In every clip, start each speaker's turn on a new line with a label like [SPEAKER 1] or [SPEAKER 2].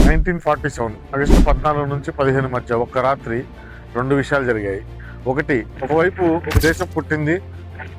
[SPEAKER 1] 1947 August 14 నుంచి 15 మధ్య ఒక్క రాత్రి 2 విషయాలు జరిగాయి. ఒకవైపు ఒక దేశం పుట్టింది,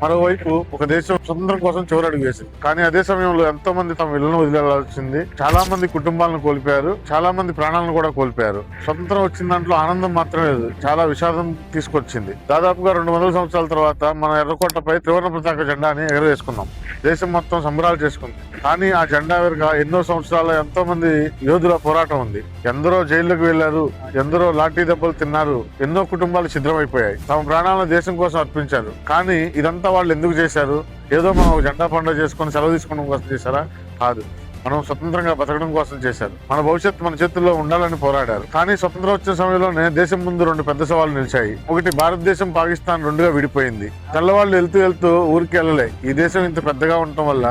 [SPEAKER 1] మరోవైపు ఒక దేశం స్వతంత్రం కోసం చివరడుగు వేసింది. కానీ అదే సమయంలో ఎంతో మంది తమ ఇళ్లను వదిలేయాల్సింది. చాలా మంది కుటుంబాలను కోల్పోయారు, చాలా మంది ప్రాణాలను కూడా కోల్పోయారు. స్వతంత్రం వచ్చిన దాంట్లో ఆనందం మాత్రమే లేదు, చాలా విషాదం తీసుకొచ్చింది. దాదాపుగా 200 సంవత్సరాల తర్వాత మన ఎర్రకోటపై త్రివర్ణ పతాక జెండాని ఎగరవేసుకున్నాం. దేశం మొత్తం సంబరాలు చేసుకుంది. కానీ ఆ జెండా వెనుక ఎన్నో సంవత్సరాల ఎంతో మంది యోధుల పోరాటం ఉంది. ఎందరో జైళ్లకు వెళ్లారు, ఎందరో లాఠీ దెబ్బలు తిన్నారు, ఎన్నో కుటుంబాలు ఛిద్రమైపోయాయి. తమ ప్రాణాలను దేశం కోసం అర్పించారు. కానీ ఇదంతా వాళ్ళు ఎందుకు చేశారు? ఏదో మనం జెండా పండుగ చేసుకుని సెలవు తీసుకోవడం కోసం చేశారా? కాదు, మనం స్వతంత్రంగా బతకడం కోసం చేశారు. మన భవిష్యత్తు మన చేతుల్లో ఉండాలని పోరాడారు. కానీ స్వతంత్రం వచ్చిన సమయంలోనే దేశం ముందు 2 పెద్ద సవాళ్లు నిలిచాయి. ఒకటి, భారతదేశం పాకిస్తాన్ 2గా విడిపోయింది. తెల్లవాళ్ళు వెళ్తూ ఊరికి వెళ్ళలే. ఈ దేశం ఇంత పెద్దగా ఉండటం వల్ల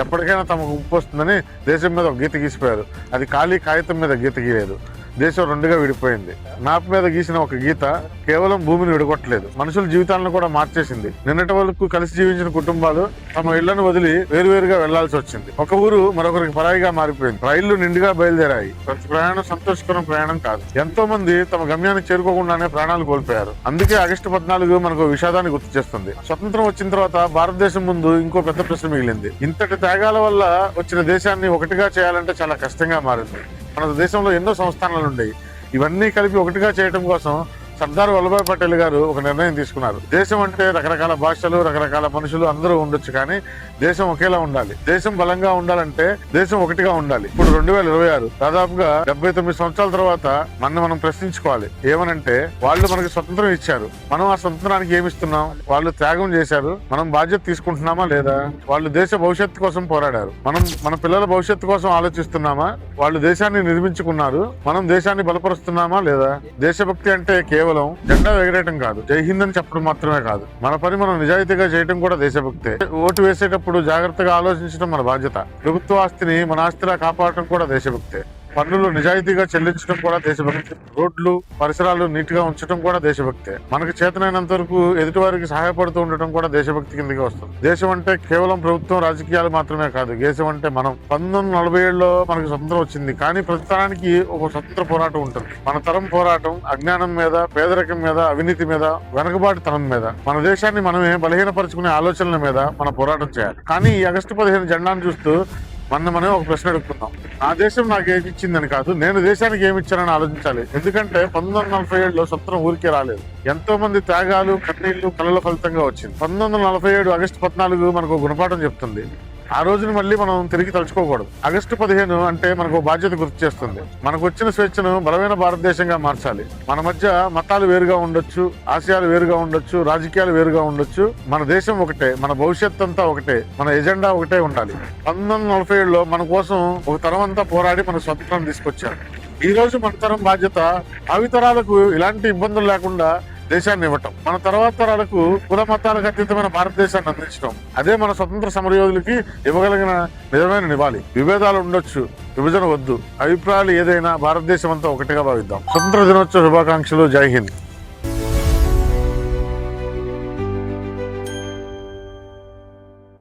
[SPEAKER 1] ఎప్పటికైనా తమకు ముప్పు వస్తుందని దేశం మీద ఒక గీత గీసిపోయారు. అది ఖాళీ కాగితం మీద గీత గీయలేదు. దేశం 2గా విడిపోయింది. మ్యాప్ మీద గీసిన ఒక గీత కేవలం భూమిని విడగొట్టలేదు, మనుషుల జీవితాలను కూడా మార్చేసింది. నిన్నటి వరకు కలిసి జీవించిన కుటుంబాలు తమ ఇళ్లను వదిలి వేరువేరుగా వెళ్లాల్సి వచ్చింది. ఒక ఊరు మరొకరికి పరాయిగా మారిపోయింది. రైళ్లు నిండుగా బయలుదేరాయి. ప్రతి ప్రయాణం సంతోషకరం ప్రయాణం కాదు. ఎంతో మంది తమ గమ్యానికి చేరుకోకుండానే ప్రాణాలు కోల్పోయారు. అందుకే ఆగస్టు 14 మనకు విషాదాన్ని గుర్తు చేస్తుంది. స్వతంత్రం వచ్చిన తర్వాత భారతదేశం ముందు ఇంకో పెద్ద ప్రశ్న మిగిలింది. ఇంతటి త్యాగాల వల్ల వచ్చిన దేశాన్ని ఒకటిగా చేయాలంటే చాలా కష్టంగా మారింది. మన దేశంలో ఎన్నో సంస్థానాలు ఉండేవి. ఇవన్నీ కలిపి ఒకటిగా చేయడం కోసం సర్దార్ వల్లభాయ్ పటేల్ గారు ఒక నిర్ణయం తీసుకున్నారు. దేశం అంటే రకరకాల భాషలు, రకరకాల మనుషులు అందరూ ఉండొచ్చు, కానీ దేశం ఒకేలా ఉండాలి. దేశం బలంగా ఉండాలంటే దేశం ఒకటిగా ఉండాలి. ఇప్పుడు 2026 దాదాపుగా 79 సంవత్సరాల తర్వాత మనం ప్రశ్నించుకోవాలి. ఏమనంటే, వాళ్ళు మనకి స్వతంత్రం ఇచ్చారు, మనం ఆ స్వతంత్రానికి ఏమిస్తున్నాం? వాళ్ళు త్యాగం చేశారు, మనం బాధ్యత తీసుకుంటున్నామా లేదా? వాళ్ళు దేశ భవిష్యత్తు కోసం పోరాడారు, మనం మన పిల్లల భవిష్యత్తు కోసం ఆలోచిస్తున్నామా? వాళ్ళు దేశాన్ని నిర్మించుకున్నారు, మనం దేశాన్ని బలపరుస్తున్నామా లేదా? దేశభక్తి అంటే కేవలం జెండా ఎగరేయటం కాదు, జై హింద్ అని చెప్పడం మాత్రమే కాదు. మన పని మనం నిజాయితీగా చేయటం కూడా దేశభక్తే. ఓటు వేసేటప్పుడు జాగ్రత్తగా ఆలోచించడం మన బాధ్యత. ప్రభుత్వ ఆస్తిని మన ఆస్తిలా కాపాడటం కూడా దేశభక్తే. పన్నులు నిజాయితీగా చెల్లించడం కూడా దేశభక్తి. రోడ్లు, పరిసరాలు నీట్ గా ఉంచడం కూడా దేశభక్తే. మనకు చేతనైనంత వరకు ఎదుటి వారికి సహాయపడుతూ ఉండటం కూడా దేశభక్తి కిందకి వస్తుంది. దేశం అంటే కేవలం ప్రభుత్వం, రాజకీయాలు మాత్రమే కాదు. దేశం అంటే మనం. 1947లో మనకు స్వతంత్రం వచ్చింది, కానీ ప్రతి తరానికి ఒక స్వతంత్ర పోరాటం ఉంటుంది. మన తరం పోరాటం అజ్ఞానం మీద, పేదరికం మీద, అవినీతి మీద, వెనకబాటుతనం మీద, మన దేశాన్ని మనమే బలహీనపరుచుకునే ఆలోచనల మీద మన పోరాటం చేయాలి. కానీ ఈ ఆగస్టు 15 జెండాను చూస్తూ మనమే ఒక ప్రశ్న అడుగుతున్నాం. నా దేశం నాకు ఏమి ఇచ్చిందని కాదు, నేను దేశానికి ఏమి ఇచ్చానని ఆలోచించాలి. ఎందుకంటే 1947లో స్వతంత్రం ఊరికే రాలేదు. ఎంతో మంది త్యాగాలు, కన్నీళ్లు, కళల ఫలితంగా వచ్చింది. 1947 ఆగస్టు 14 మనకు గుణపాఠం చెప్తుంది. ఆ రోజుని మళ్ళీ మనం తిరిగి తలుచుకోకూడదు. ఆగస్టు 15 అంటే మనకు బాధ్యత గుర్తు చేస్తుంది. మనకు వచ్చిన స్వేచ్ఛను బలమైన భారతదేశంగా మార్చాలి. మన మధ్య మతాలు వేరుగా ఉండొచ్చు, ఆశయాలు వేరుగా ఉండొచ్చు, రాజకీయాలు వేరుగా ఉండొచ్చు. మన దేశం ఒకటే, మన భవిష్యత్ అంతా ఒకటే, మన ఎజెండా ఒకటే ఉండాలి. 1947లో మన కోసం ఒక తరం అంతా పోరాడి మన స్వతంత్రం తీసుకొచ్చారు. ఈ రోజు మన తరం బాధ్యత భావితరాలకు ఇలాంటి ఇబ్బందులు లేకుండా దేశాన్ని ఇవ్వటం, మన తర్వాత తరాలకు కుల మతాలకు అతీతమైన భారతదేశాన్ని అందించడం. అదే మన స్వతంత్ర సమరయోధులకి ఇవ్వగలిగిన నిజమైన నివాళి. విభేదాలు ఉండొచ్చు, విభజన వద్దు. అభిప్రాయాలు ఏదైనా భారతదేశం అంతా ఒకటిగా భావిద్దాం. స్వతంత్ర దినోత్సవ శుభాకాంక్షలు. జై హింద్.